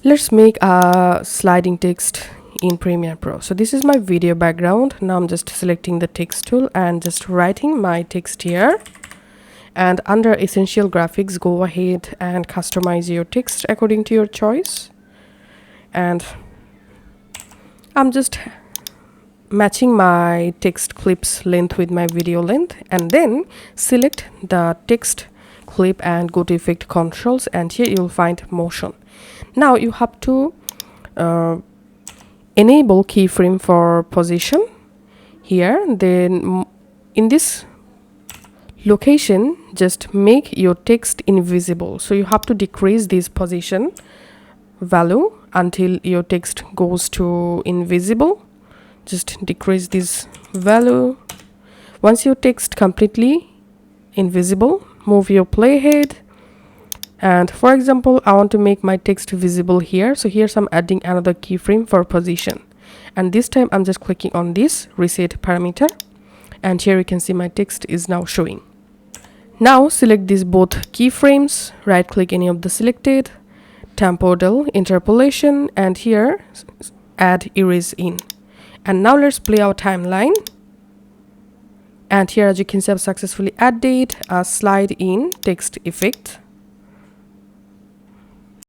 Let's make a sliding text in Premiere Pro. So this is my video background. Now I'm just selecting the text tool and just writing my text here. And under Essential Graphics, go ahead and customize your text according to your choice. And I'm just matching my text clip's length with my video length, and then select the text clip and go to Effect Controls, and here you'll find Motion. Now you have to enable keyframe for position here. Then in this location, just make your text invisible. So you have to decrease this position value until your text goes to invisible. Just decrease this value. Once your text completely invisible, move your playhead. And for example, I want to make my text visible here. So here's I'm adding another keyframe for position. And this time I'm just clicking on this reset parameter. And here you can see my text is now showing. Now select these both keyframes, right click any of the selected, temporal interpolation, and here add erase in. And now let's play our timeline. And here, as you can see, I've successfully added a slide in text effect.